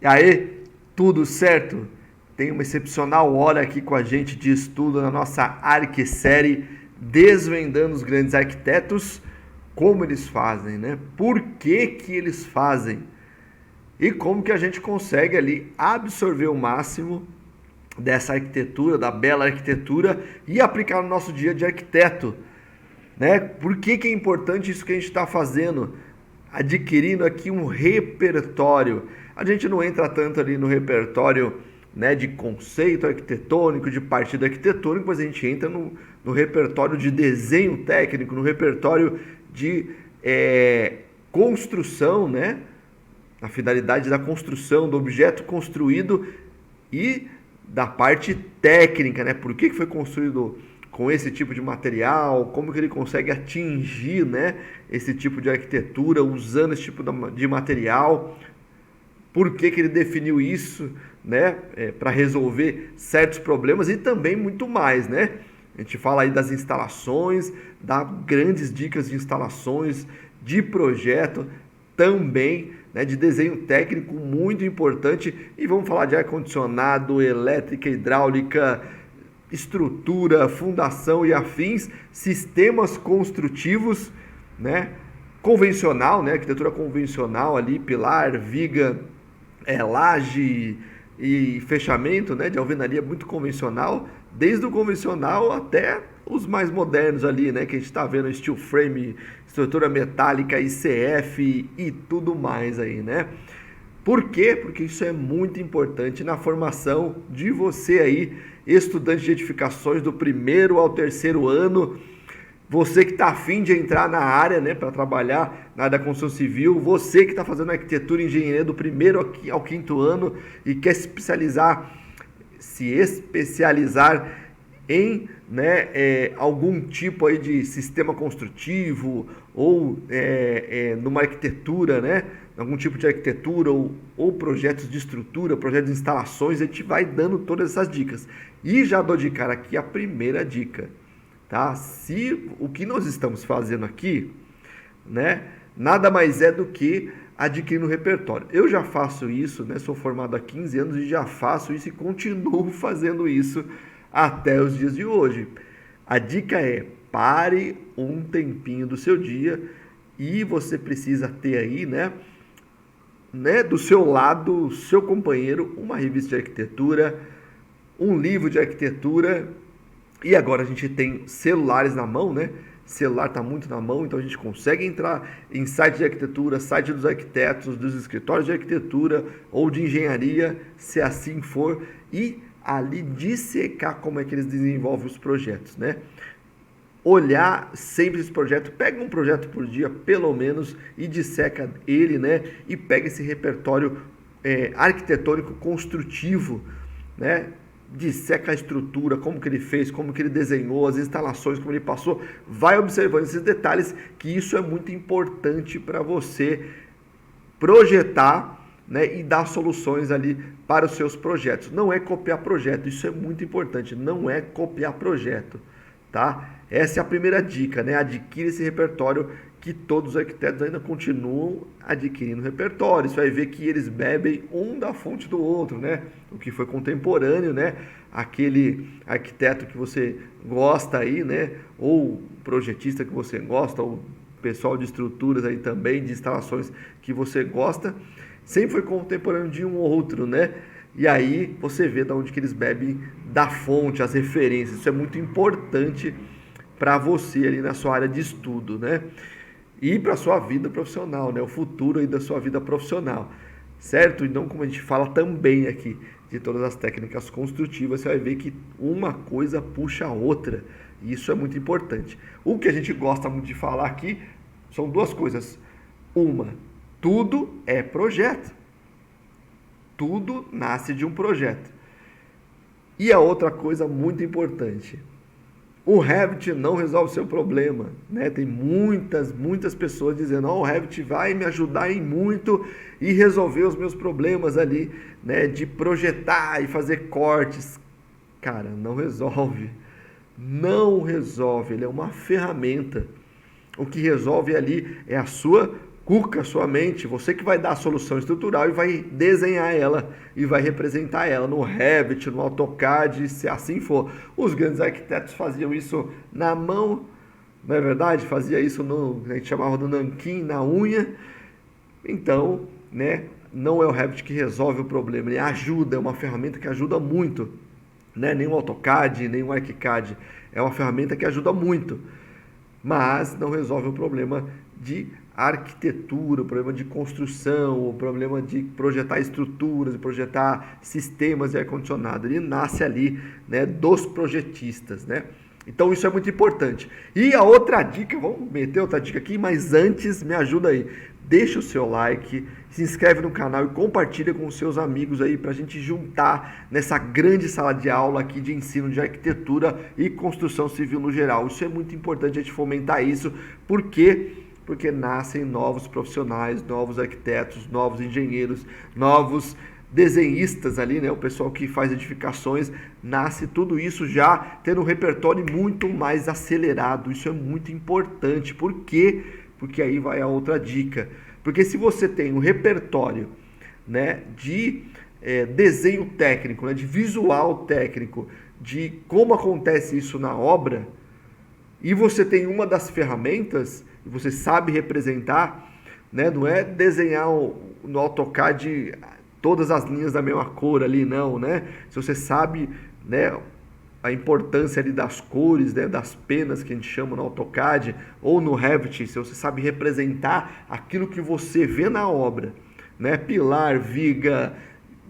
E aí, tudo certo? Tem uma excepcional hora aqui com a gente de estudo na nossa ArcSérie, desvendando os grandes arquitetos, como eles fazem, né? Por que que eles fazem? E como que a gente consegue ali absorver o máximo dessa arquitetura, da bela arquitetura, e aplicar no nosso dia de arquiteto, né? Por que que é importante isso que a gente está fazendo? Adquirindo aqui um repertório. A gente não entra tanto ali no repertório, né, de conceito arquitetônico, de partido arquitetônico, mas a gente entra no repertório de desenho técnico, no repertório de construção, né? A finalidade da construção, do objeto construído e da parte técnica, né? Por que foi construído com esse tipo de material, como que ele consegue atingir, né, esse tipo de arquitetura usando esse tipo de material, por que que ele definiu isso, né, para resolver certos problemas e também muito mais, né? A gente fala aí das instalações, dá grandes dicas de instalações, de projeto também, né, de desenho técnico muito importante, e vamos falar de ar-condicionado, elétrica, hidráulica, estrutura, fundação e afins, sistemas construtivos, né? Convencional, né? Arquitetura convencional ali, pilar, viga, laje e fechamento, né? De alvenaria muito convencional, desde o convencional até os mais modernos ali, né? Que a gente está vendo steel frame, estrutura metálica, ICF e tudo mais aí, né? Por quê? Porque isso é muito importante na formação de você aí, estudante de edificações do primeiro ao terceiro ano, você que está afim de entrar na área, né, para trabalhar na área da construção civil, você que está fazendo arquitetura e engenharia do primeiro ao quinto ano e quer se especializar em, né, algum tipo aí de sistema construtivo ou numa arquitetura, né, algum tipo de arquitetura ou projetos de estrutura, projetos de instalações, a gente vai dando todas essas dicas. E já dou de cara aqui a primeira dica, tá? Se o que nós estamos fazendo aqui, né, nada mais é do que adquirir um repertório. Eu já faço isso, né, sou formado há 15 anos e já faço isso e continuo fazendo isso até os dias de hoje. A dica é: pare um tempinho do seu dia e você precisa ter aí, né, do seu lado, seu companheiro, uma revista de arquitetura, um livro de arquitetura, e agora a gente tem celulares na mão, né? Celular está muito na mão, então a gente consegue entrar em site de arquitetura, site dos arquitetos, dos escritórios de arquitetura ou de engenharia, se assim for, e ali dissecar como é que eles desenvolvem os projetos, né? Olhar sempre esse projeto, pega um projeto por dia, pelo menos, e disseca ele, né? E pega esse repertório arquitetônico construtivo, né? Disseca a estrutura, como que ele fez, como que ele desenhou, as instalações, como ele passou. Vai observando esses detalhes, que isso é muito importante para você projetar, né, e dar soluções ali para os seus projetos. Não é copiar projeto, isso é muito importante, não é copiar projeto, tá? Essa é a primeira dica, né? Adquire esse repertório, que todos os arquitetos ainda continuam adquirindo repertório. Você vai ver que eles bebem um da fonte do outro, né? O que foi contemporâneo, né? Aquele arquiteto que você gosta aí, né? Ou projetista que você gosta, ou pessoal de estruturas aí também, de instalações que você gosta, sempre foi contemporâneo de um ou outro, né? E aí você vê de onde que eles bebem da fonte, as referências. Isso é muito importante para você ali na sua área de estudo, né? E para a sua vida profissional, né? O futuro aí da sua vida profissional, certo? Então, como a gente fala também aqui de todas as técnicas construtivas, você vai ver que uma coisa puxa a outra, e isso é muito importante. O que a gente gosta muito de falar aqui são duas coisas. Uma, tudo é projeto. Tudo nasce de um projeto. E a outra coisa muito importante: o Revit não resolve o seu problema, né? Tem muitas pessoas dizendo: o Revit vai me ajudar em muito e resolver os meus problemas ali, né? De projetar e fazer cortes. Cara, não resolve. Não resolve. Ele é uma ferramenta. O que resolve ali é a sua cuca a sua mente, você que vai dar a solução estrutural e vai desenhar ela e vai representar ela no Revit, no AutoCAD, se assim for. Os grandes arquitetos faziam isso na mão, não é verdade? Fazia isso a gente chamava do nanquim, na unha. Então, né, não é o Revit que resolve o problema, ele ajuda, é uma ferramenta que ajuda muito, né? Nem o AutoCAD, nem o ArchiCAD, é uma ferramenta que ajuda muito, mas não resolve o problema de arquitetura, o problema de construção, o problema de projetar estruturas, de projetar sistemas de ar-condicionado. Ele nasce ali, né, dos projetistas, né? Então isso é muito importante. E a outra dica, vamos meter outra dica aqui, mas antes me ajuda aí. Deixa o seu like, se inscreve no canal e compartilha com os seus amigos aí para a gente juntar nessa grande sala de aula aqui de ensino de arquitetura e construção civil no geral. Isso é muito importante a gente fomentar isso, porque nascem novos profissionais, novos arquitetos, novos engenheiros, novos desenhistas ali, né? O pessoal que faz edificações, nasce tudo isso já tendo um repertório muito mais acelerado. Isso é muito importante. Por quê? Porque aí vai a outra dica. Porque se você tem um repertório, né, de desenho técnico, né, de visual técnico, de como acontece isso na obra, e você tem uma das ferramentas, e você sabe representar, né, não é desenhar no AutoCAD todas as linhas da mesma cor ali, não, né? Se você sabe, né, a importância ali das cores, né, das penas que a gente chama no AutoCAD ou no Revit, se você sabe representar aquilo que você vê na obra, né, pilar, viga,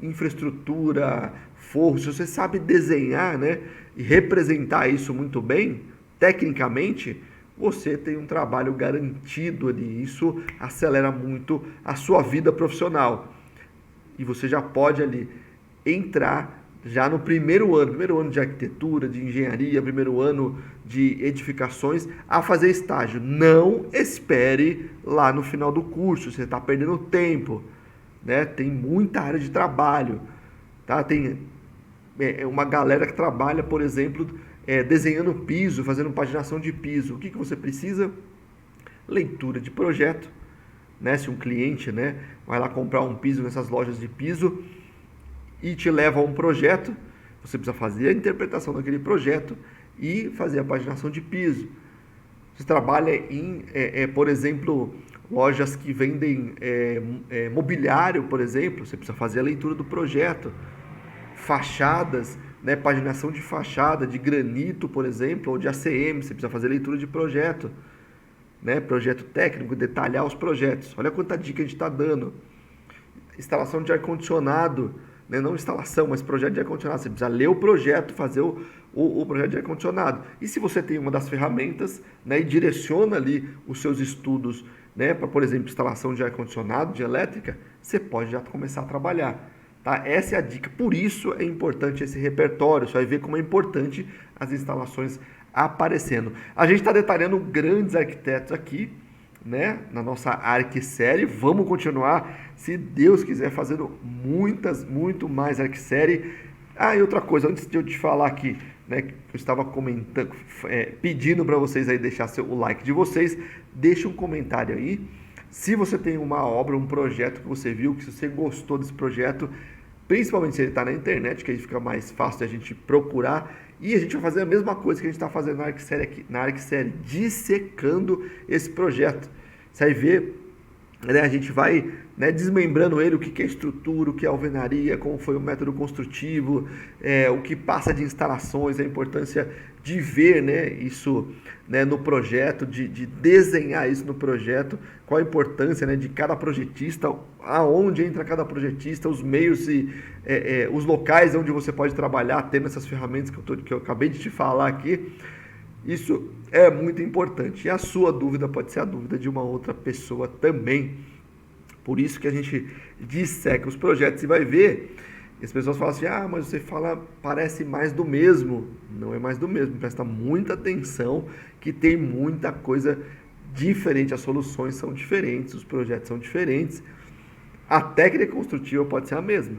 infraestrutura, forro, se você sabe desenhar, né, e representar isso muito bem, tecnicamente, você tem um trabalho garantido ali. Isso acelera muito a sua vida profissional. E você já pode ali entrar já no primeiro ano de arquitetura, de engenharia, primeiro ano de edificações, a fazer estágio. Não espere lá no final do curso, você está perdendo tempo, né? Tem muita área de trabalho, tá? Tem uma galera que trabalha, por exemplo, desenhando piso, fazendo paginação de piso. O que você precisa? Leitura de projeto, né? Se um cliente, né, vai lá comprar um piso nessas lojas de piso e te leva a um projeto, você precisa fazer a interpretação daquele projeto e fazer a paginação de piso. Você trabalha em, por exemplo, lojas que vendem mobiliário, por exemplo, você precisa fazer a leitura do projeto. Fachadas, né, paginação de fachada, de granito, por exemplo, ou de ACM, você precisa fazer leitura de projeto, né, projeto técnico, detalhar os projetos. Olha quanta dica a gente está dando. Instalação de ar-condicionado, né, não instalação, mas projeto de ar-condicionado. Você precisa ler o projeto, fazer o projeto de ar-condicionado. E se você tem uma das ferramentas, né, e direciona ali os seus estudos, né, para, por exemplo, instalação de ar-condicionado, de elétrica, você pode já começar a trabalhar. Tá? Essa é a dica. Por isso é importante esse repertório. Você vai ver como é importante as instalações aparecendo. A gente está detalhando grandes arquitetos aqui, né, na nossa ArcSérie. Vamos continuar, se Deus quiser, fazendo muito mais ArcSérie. Ah, e outra coisa, antes de eu te falar aqui, né, que eu estava comentando, pedindo para vocês aí deixar o like de vocês, deixa um comentário aí. Se você tem uma obra, um projeto que você viu, que você gostou desse projeto, principalmente se ele está na internet, que aí fica mais fácil de a gente procurar, e a gente vai fazer a mesma coisa que a gente está fazendo na ArcSérie aqui, na ArcSérie, dissecando esse projeto. Você vai ver, né, a gente vai, né, desmembrando ele, o que é estrutura, o que é alvenaria, como foi o método construtivo, o que passa de instalações, a importância de ver, né, isso, né, no projeto, de desenhar isso no projeto, qual a importância, né, de cada projetista, aonde entra cada projetista, os meios e os locais onde você pode trabalhar, tendo essas ferramentas que eu acabei de te falar aqui. Isso é muito importante. E a sua dúvida pode ser a dúvida de uma outra pessoa também. Por isso que a gente disseca os projetos e vai ver. E as pessoas falam assim, mas você fala, parece mais do mesmo. Não é mais do mesmo. Presta muita atenção que tem muita coisa diferente. As soluções são diferentes, os projetos são diferentes. A técnica construtiva pode ser a mesma.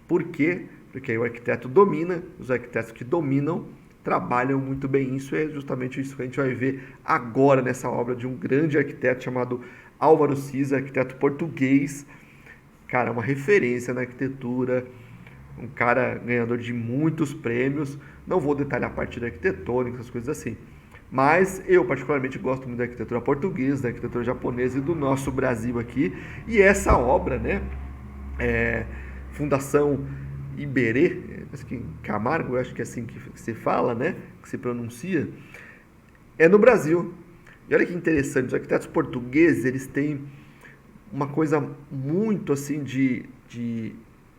Por quê? Porque aí o arquiteto domina, os arquitetos que dominam trabalham muito bem. Isso é justamente isso que a gente vai ver agora nessa obra de um grande arquiteto chamado Álvaro Siza, arquiteto português, cara, uma referência na arquitetura, um cara ganhador de muitos prêmios. Não vou detalhar a parte da arquitetônica, essas coisas assim. Mas eu particularmente gosto muito da arquitetura portuguesa, da arquitetura japonesa e do nosso Brasil aqui. E essa obra, né, Fundação Iberê, acho que em Camargo, eu acho que é assim que se fala, né, que se pronuncia, é no Brasil. E olha que interessante, os arquitetos portugueses, eles têm uma coisa muito assim de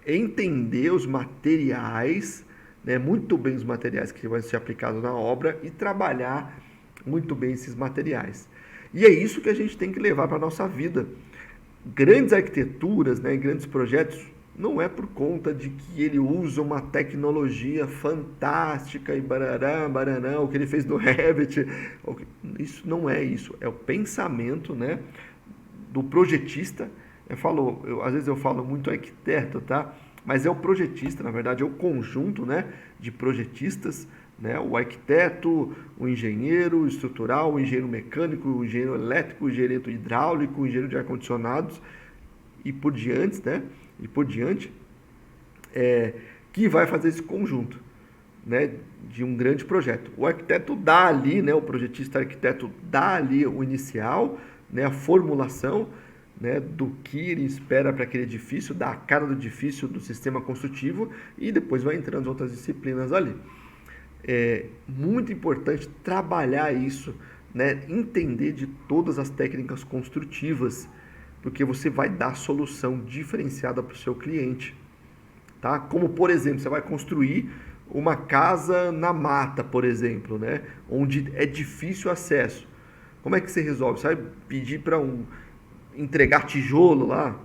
entender os materiais, né, muito bem os materiais que vão ser aplicados na obra e trabalhar muito bem esses materiais. E é isso que a gente tem que levar para a nossa vida. Grandes arquiteturas, né, grandes projetos, não é por conta de que ele usa uma tecnologia fantástica e barará, baranã, o que ele fez no Revit. Isso não é isso. É o pensamento, né, do projetista. Às vezes eu falo muito arquiteto, tá? Mas é o projetista, na verdade, é o conjunto, né, de projetistas, né? O arquiteto, o engenheiro estrutural, o engenheiro mecânico, o engenheiro elétrico, o engenheiro hidráulico, o engenheiro de ar-condicionados e por diante, né? E por diante, que vai fazer esse conjunto, né, de um grande projeto. O arquiteto dá ali, né, o projetista arquiteto dá ali o inicial, né, a formulação, né, do que ele espera para aquele edifício, da cara do edifício, do sistema construtivo, e depois vai entrando as outras disciplinas ali. É muito importante trabalhar isso, né, entender de todas as técnicas construtivas, porque você vai dar solução diferenciada para o seu cliente. Tá? Como, por exemplo, você vai construir uma casa na mata, por exemplo, né, onde é difícil acesso. Como é que você resolve? Você vai pedir para entregar tijolo lá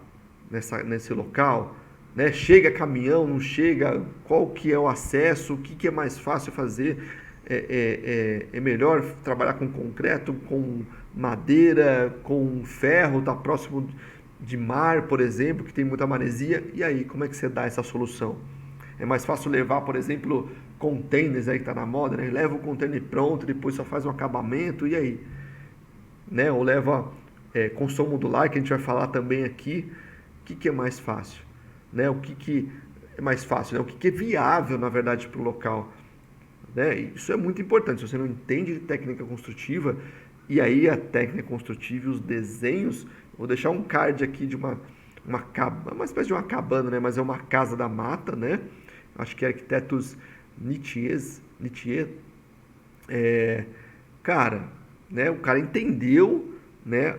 nesse local, né? Chega caminhão, não chega, qual que é o acesso, o que é mais fácil fazer, é melhor trabalhar com concreto, com madeira, com ferro, tá próximo de mar, por exemplo, que tem muita maresia, e aí, como é que você dá essa solução? É mais fácil levar, por exemplo, containers aí que tá na moda, né? Leva o container pronto, depois só faz um acabamento, e aí? Né? Ou leva construção modular, que a gente vai falar também aqui. O que é mais fácil? Né? O que é mais fácil? Né? O que é viável, na verdade, para o local? Né? Isso é muito importante. Se você não entende de técnica construtiva, e aí a técnica construtiva e os desenhos, vou deixar um card aqui de uma espécie de uma cabana, né? Mas é uma casa da mata, né? Acho que é arquitetos Nietzsche, cara, né? O cara entendeu, né?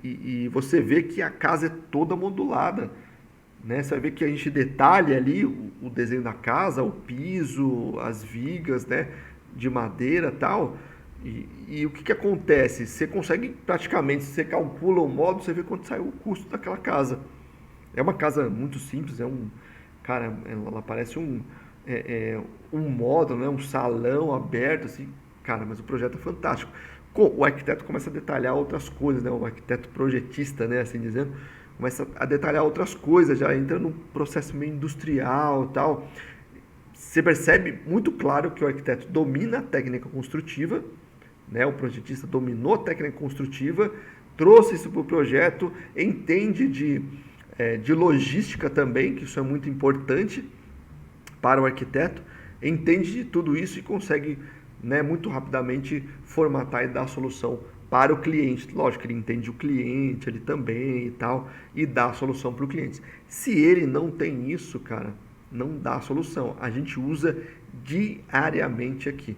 E você vê que a casa é toda modulada, né? Você vai ver que a gente detalha ali o desenho da casa, o piso, as vigas, né, de madeira e tal. E o que acontece? Você consegue praticamente, se você calcula o módulo, você vê quanto sai o custo daquela casa. É uma casa muito simples, cara, ela parece um módulo, né, um salão aberto, assim, cara, mas o projeto é fantástico. O arquiteto começa a detalhar outras coisas, né, o arquiteto projetista, né, assim dizendo, começa a detalhar outras coisas, já entra num processo meio industrial e tal. Você percebe muito claro que o arquiteto domina a técnica construtiva, né? O projetista dominou a técnica construtiva, trouxe isso para o projeto, entende de logística também, que isso é muito importante para o arquiteto, entende de tudo isso e consegue, né, muito rapidamente formatar e dar a solução para o cliente. Lógico que ele entende o cliente, ele também e tal, e dá a solução para o cliente. Se ele não tem isso, cara, não dá a solução. A gente usa diariamente aqui.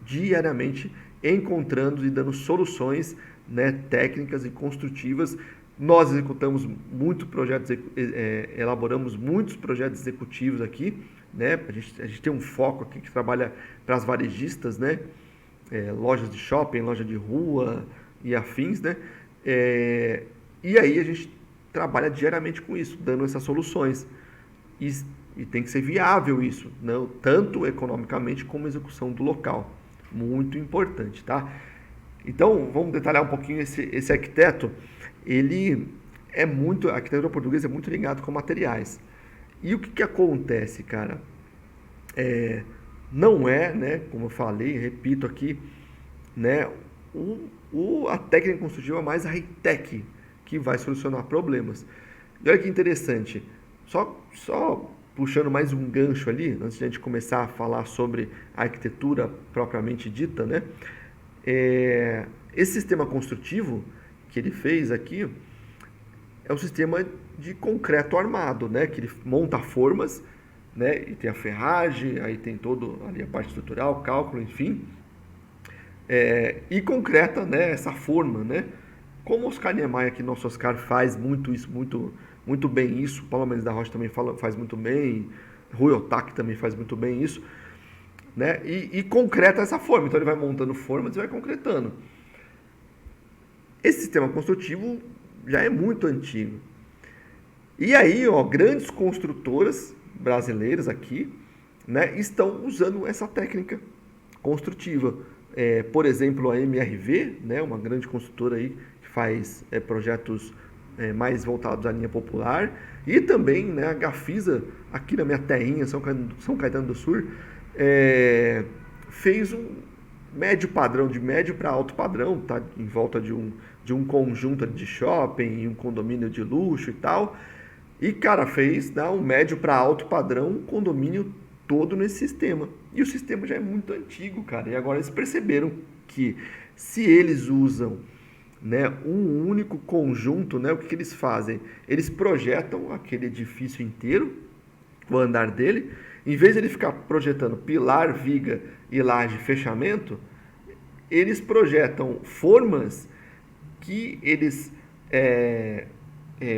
Diariamente encontrando e dando soluções, né, técnicas e construtivas. Nós executamos muitos projetos, elaboramos muitos projetos executivos aqui, né? A gente tem um foco aqui que trabalha para as varejistas, né? Lojas de shopping, loja de rua e afins, né? E aí a gente trabalha diariamente com isso, dando essas soluções. E tem que ser viável isso, não, tanto economicamente como execução do local. Muito importante, tá? Então, vamos detalhar um pouquinho esse arquiteto. A arquitetura portuguesa é muito ligado com materiais. E o que acontece, cara? Não é, né, como eu falei, repito aqui, né, a técnica construtiva mais high-tech, que vai solucionar problemas. E olha que interessante, só puxando mais um gancho ali, antes de a gente começar a falar sobre a arquitetura propriamente dita, né? Esse sistema construtivo que ele fez aqui é um sistema de concreto armado, né? Que ele monta formas, né? E tem a ferragem, aí tem todo ali a parte estrutural, cálculo, enfim, e concreta, né? Essa forma, né? Como o Oscar Niemeyer aqui, nosso Oscar, faz muito isso, muito bem isso, Paulo Mendes da Rocha também faz muito bem, Rui Otaki também faz muito bem isso, né? E concreta essa forma, então ele vai montando formas e vai concretando. Esse sistema construtivo já é muito antigo. E aí, ó, grandes construtoras brasileiras aqui, né, estão usando essa técnica construtiva. Por exemplo, a MRV, né, uma grande construtora aí que faz projetos mais voltados à linha popular, e também, né, a Gafisa, aqui na minha terrinha, São Caetano do Sul, fez um médio padrão, de médio para alto padrão, tá, em volta de um conjunto de shopping, um condomínio de luxo e tal. E, cara, fez um médio para alto padrão, um condomínio todo nesse sistema. E o sistema já é muito antigo, cara. E agora eles perceberam que se eles usam, né, um único conjunto, né, o que eles fazem? Eles projetam aquele edifício inteiro, o andar dele. Em vez de ele ficar projetando pilar, viga e laje, fechamento, eles projetam formas que eles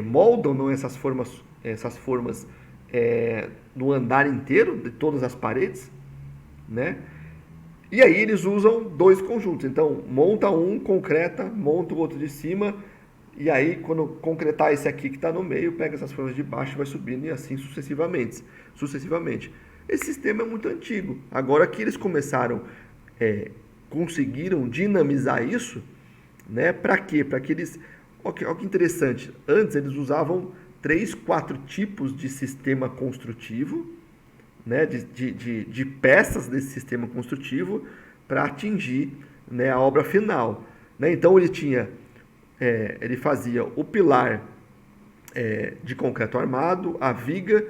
moldam, não, essas formas no andar inteiro, de todas as paredes, né? E aí eles usam dois conjuntos. Então, monta um, concreta, monta o outro de cima, e aí quando concretar esse aqui que está no meio, pega essas formas de baixo e vai subindo, e assim sucessivamente. Esse sistema é muito antigo. Agora que eles conseguiram dinamizar isso, né? Para quê? Para que eles... Olha que interessante. Antes eles usavam 3, 4 tipos de sistema construtivo, né? De peças desse sistema construtivo para atingir, né, a obra final, né? Então ele fazia o pilar de concreto armado, a viga,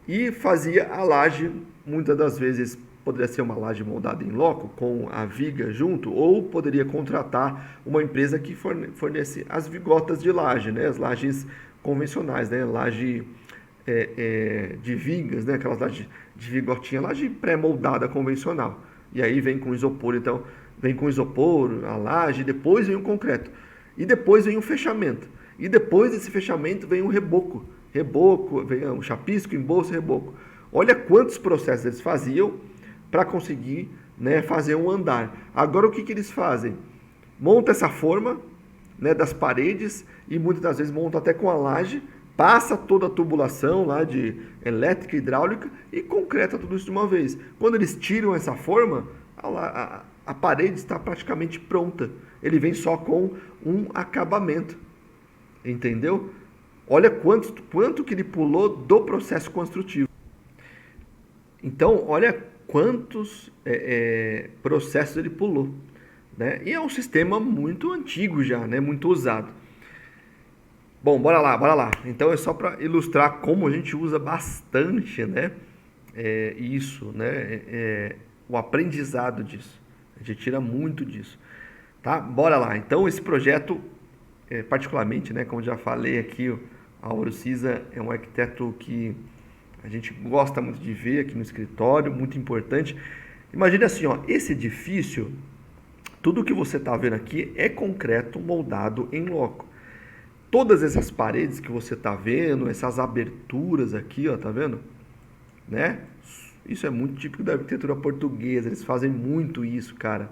e fazia a laje. Muitas das vezes poderia ser uma laje moldada em loco, com a viga junto, ou poderia contratar uma empresa que fornece as vigotas de laje, né? As lajes convencionais, né? Laje de vigas, né? Aquelas lajes de vigotinha, laje pré-moldada convencional. E aí vem com isopor, então vem com isopor, a laje, depois vem o concreto. E depois vem o fechamento. E depois desse fechamento vem o reboco. Vem o chapisco, embolso, reboco. Olha quantos processos eles faziam para conseguir, né, fazer um andar. Agora o que eles fazem? Monta essa forma, né, das paredes, e muitas das vezes monta até com a laje, passa toda a tubulação lá de elétrica e hidráulica e concreta tudo isso de uma vez. Quando eles tiram essa forma, a parede está praticamente pronta. Ele vem só com um acabamento. Entendeu? Olha quanto que ele pulou do processo construtivo. Então, olha quantos processos ele pulou, né? E é um sistema muito antigo já, né? Muito usado. Bom, bora lá. Então é só para ilustrar como a gente usa bastante, né? Isso, né? O aprendizado disso. A gente tira muito disso, tá? Bora lá. Então esse projeto, particularmente, né? Como já falei aqui, a Auro Cisa é um arquiteto que a gente gosta muito de ver aqui no escritório, muito importante. Imagine assim, ó, esse edifício, tudo que você está vendo aqui é concreto moldado em loco. Todas essas paredes que você está vendo, essas aberturas aqui, ó, tá vendo? Né? Isso é muito típico da arquitetura portuguesa, eles fazem muito isso, cara.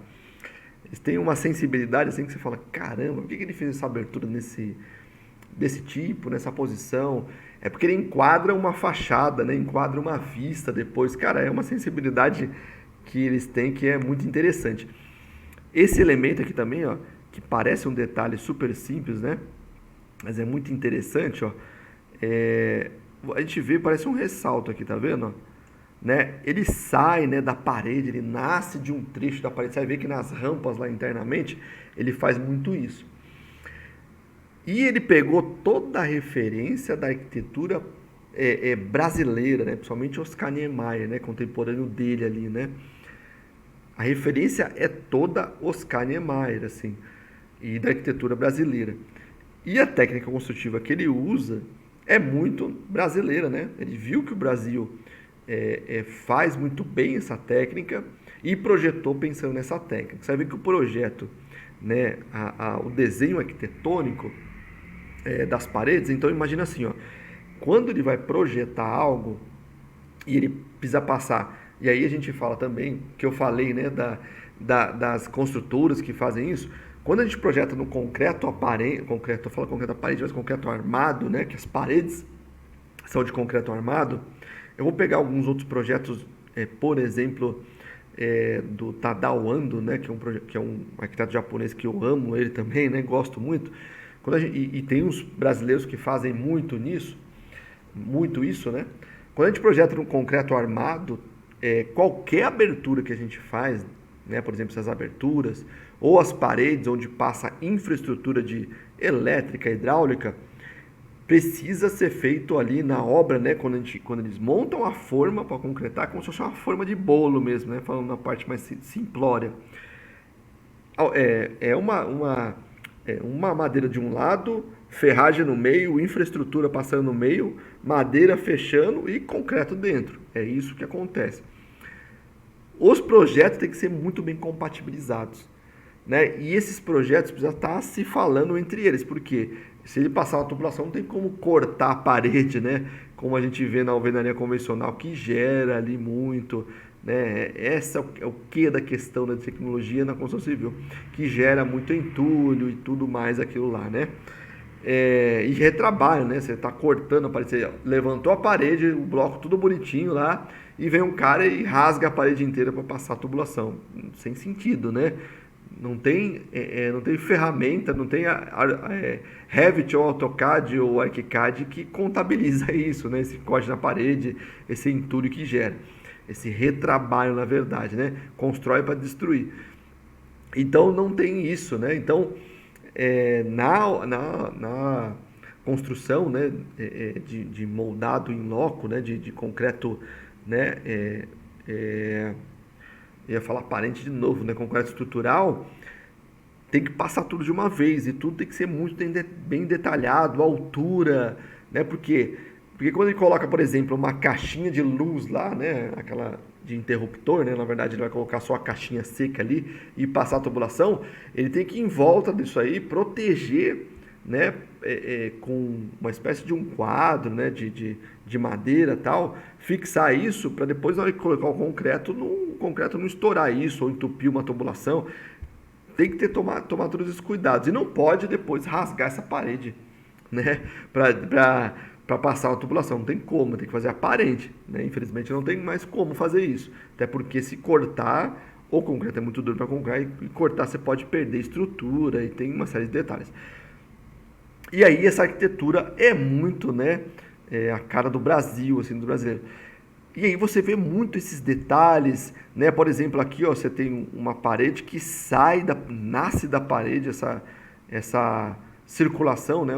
Eles têm uma sensibilidade assim que você fala, caramba, por que ele fez essa abertura desse tipo, nessa posição? É porque ele enquadra uma fachada, né? Enquadra uma vista depois. Cara, é uma sensibilidade que eles têm que é muito interessante. Esse elemento aqui também, ó, que parece um detalhe super simples, né? Mas é muito interessante, ó. A gente vê, parece um ressalto aqui, tá vendo? né, ele sai, né, da parede, ele nasce de um trecho da parede. Você vai ver que nas rampas lá internamente, ele faz muito isso. E ele pegou toda a referência da arquitetura brasileira, né, principalmente Oscar Niemeyer, né, contemporâneo dele ali, né. A referência é toda Oscar Niemeyer, assim, e da arquitetura brasileira. E a técnica construtiva que ele usa é muito brasileira, né? Ele viu que o Brasil faz muito bem essa técnica e projetou pensando nessa técnica. Você vai ver que o projeto, né, o desenho arquitetônico das paredes, então imagina assim, ó, quando ele vai projetar algo e ele precisa passar, e aí a gente fala também, que eu falei, né, das construtoras que fazem isso, quando a gente projeta no concreto aparente, concreto, eu falo concreto aparente, mas concreto armado, né, que as paredes são de concreto armado, eu vou pegar alguns outros projetos, por exemplo, do Tadao Ando, né, que é um arquiteto japonês que eu amo ele também, né, gosto muito. E tem uns brasileiros que fazem muito nisso, muito isso, né? Quando a gente projeta no concreto armado, qualquer abertura que a gente faz, né, por exemplo, essas aberturas, ou as paredes onde passa infraestrutura de elétrica, hidráulica, precisa ser feito ali na obra, né, quando eles montam a forma para concretar, como se fosse uma forma de bolo mesmo, né, falando na parte mais simplória. Uma madeira de um lado, ferragem no meio, infraestrutura passando no meio, madeira fechando e concreto dentro. É isso que acontece. Os projetos têm que ser muito bem compatibilizados, né? E esses projetos precisam estar se falando entre eles, porque se ele passar uma tubulação, não tem como cortar a parede, né? Como a gente vê na alvenaria convencional, que gera ali muito, né? Essa é o que da questão da tecnologia na construção civil, que gera muito entulho e tudo mais aquilo lá, né? E retrabalho, né? Você está cortando a parede, você levantou a parede, o bloco tudo bonitinho lá, e vem um cara e rasga a parede inteira para passar a tubulação. Sem sentido, né? Não tem ferramenta, não tem Revit ou AutoCAD ou ArchiCAD que contabiliza isso, né? Esse corte na parede, esse entulho que gera. Esse retrabalho, na verdade, né? Constrói para destruir. Então não tem isso, né? Então na construção, né, de moldado em loco, né, de concreto, né, ia falar aparente de novo, né, concreto estrutural, tem que passar tudo de uma vez e tudo tem que ser muito bem detalhado, a altura, né, porque quando ele coloca, por exemplo, uma caixinha de luz lá, né, aquela de interruptor, né, na verdade ele vai colocar só a caixinha seca ali e passar a tubulação, ele tem que ir em volta disso aí proteger, né, com uma espécie de um quadro, né, de madeira e tal, fixar isso para depois na hora de colocar o concreto não estourar isso ou entupir uma tubulação. Tem que tomar todos esses cuidados e não pode depois rasgar essa parede, né, para passar uma tubulação. Não tem como, tem que fazer aparente, né? Infelizmente não tem mais como fazer isso. Até porque se cortar, o concreto é muito duro para concretar e cortar você pode perder estrutura e tem uma série de detalhes. E aí essa arquitetura é muito, né, a cara do Brasil, assim, do brasileiro. E aí você vê muito esses detalhes, né? Por exemplo, aqui, ó, você tem uma parede que nasce da parede essa circulação, né?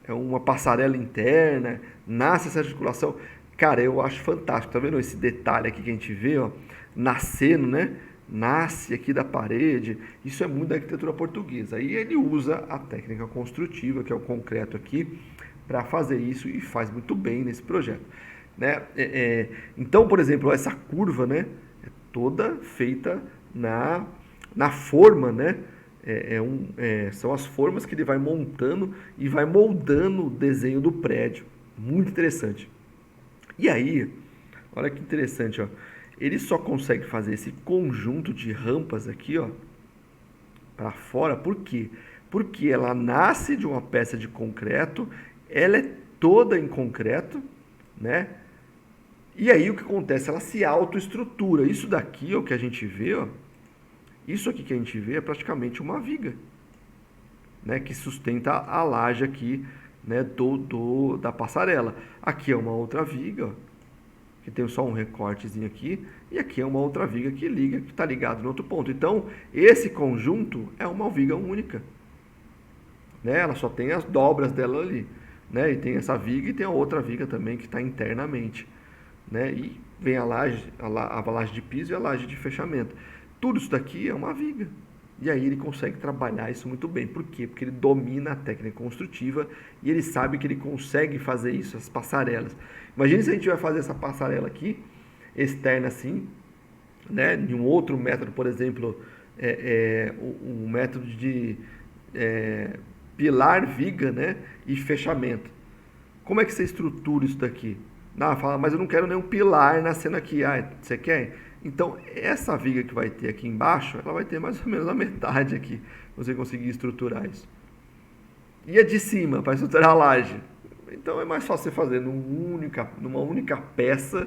É uma passarela interna, nasce essa circulação. Cara, eu acho fantástico. Tá vendo esse detalhe aqui que a gente vê, ó, nascendo, né? Nasce aqui da parede. Isso é muito da arquitetura portuguesa. Aí ele usa a técnica construtiva, que é o concreto aqui, para fazer isso e faz muito bem nesse projeto, né? Então, por exemplo, essa curva, né, é toda feita na forma, né? São as formas que ele vai montando e vai moldando o desenho do prédio. Muito interessante. E aí, olha que interessante, ó. Ele só consegue fazer esse conjunto de rampas aqui, ó, para fora. Por quê? Porque ela nasce de uma peça de concreto, ela é toda em concreto, né? E aí o que acontece? Ela se autoestrutura. Isso daqui, ó, que a gente vê, ó, isso aqui que a gente vê é praticamente uma viga, né, que sustenta a laje aqui, né, da passarela. Aqui é uma outra viga, ó, que tem só um recortezinho aqui, e aqui é uma outra viga que liga, que está ligado no outro ponto. Então, esse conjunto é uma viga única, né? Ela só tem as dobras dela ali, né? E tem essa viga e tem a outra viga também que está internamente, né? E vem a laje de piso e a laje de fechamento. Tudo isso daqui é uma viga. E aí ele consegue trabalhar isso muito bem. Por quê? Porque ele domina a técnica construtiva e ele sabe que ele consegue fazer isso, as passarelas. Imagina se a gente vai fazer essa passarela aqui, externa assim, né? De um outro método, por exemplo, um método de pilar, viga, né? E fechamento. Como é que você estrutura isso daqui? Fala, mas eu não quero nenhum pilar nascendo aqui. Você quer? Então, essa viga que vai ter aqui embaixo, ela vai ter mais ou menos a metade aqui, você conseguir estruturar isso. E a de cima, para estruturar a laje? Então, é mais fácil você fazer numa única peça,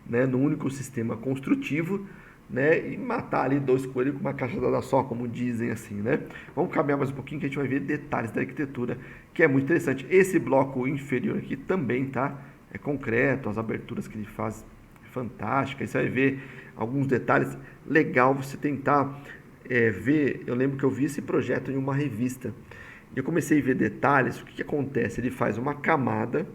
né, num único sistema construtivo, né, e matar ali 2 coelhos com uma cajadada só, como dizem assim, né? Vamos caminhar mais um pouquinho que a gente vai ver detalhes da arquitetura, que é muito interessante. Esse bloco inferior aqui também, tá? É concreto, as aberturas que ele faz fantástica, você vai ver alguns detalhes. Legal você tentar ver. Eu lembro que eu vi esse projeto em uma revista e eu comecei a ver detalhes. O que acontece? Ele faz uma camada,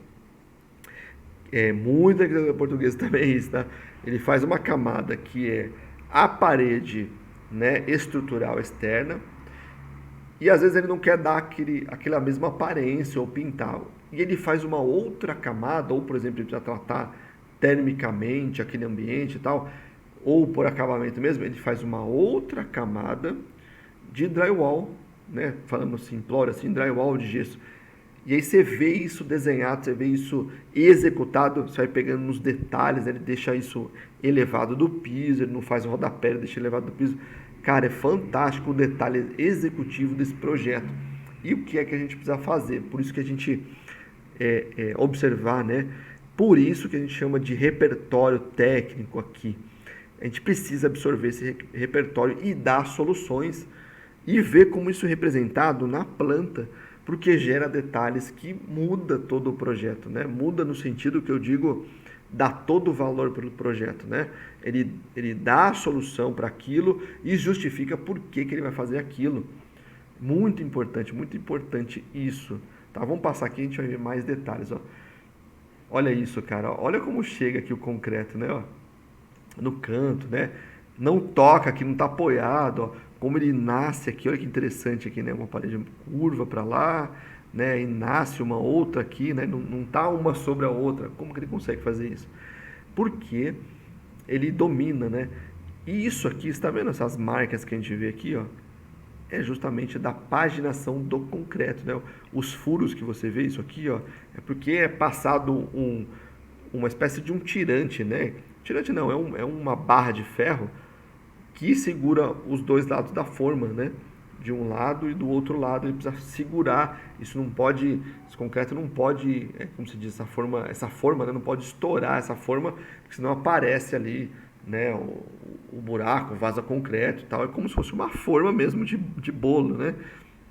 muito arquitetura portuguesa também é isso, tá? Ele faz uma camada que é a parede, né, estrutural externa, e às vezes ele não quer dar aquela mesma aparência ou pintar, e ele faz uma outra camada, ou por exemplo, ele precisa tratar termicamente aquele ambiente e tal, ou por acabamento mesmo, ele faz uma outra camada de drywall, né? Falando simplório assim, drywall de gesso. E aí você vê isso desenhado, você vê isso executado, você vai pegando nos detalhes, ele deixa isso elevado do piso, ele não faz rodapé, ele deixa elevado do piso. Cara, é fantástico o detalhe executivo desse projeto. E o que é que a gente precisa fazer? Por isso que a gente observar, né? Por isso que a gente chama de repertório técnico aqui. A gente precisa absorver esse repertório e dar soluções e ver como isso é representado na planta, porque gera detalhes que muda todo o projeto, né? Muda no sentido que eu digo, dá todo o valor para o projeto, né? Ele dá a solução para aquilo e justifica por que ele vai fazer aquilo. Muito importante isso. Tá? Vamos passar aqui, a gente vai ver mais detalhes, ó. Olha isso, cara. Olha como chega aqui o concreto, né? Ó, no canto, né? Não toca aqui, não está apoiado, ó. Como ele nasce aqui, olha que interessante aqui, né? Uma parede curva para lá, né? E nasce uma outra aqui, né? Não tá uma sobre a outra. Como que ele consegue fazer isso? Porque ele domina, né? E isso aqui, está vendo essas marcas que a gente vê aqui, ó? É justamente da paginação do concreto, né? Os furos que você vê, isso aqui, ó, é porque é passado uma espécie de um tirante, né? Tirante não, é uma barra de ferro que segura os dois lados da forma, né? De um lado e do outro lado, ele precisa segurar. Isso não pode, esse concreto não pode, como se diz, essa forma, né? Não pode estourar essa forma, porque senão aparece ali, né? O buraco, vaza concreto e tal. É como se fosse uma forma mesmo de bolo, né?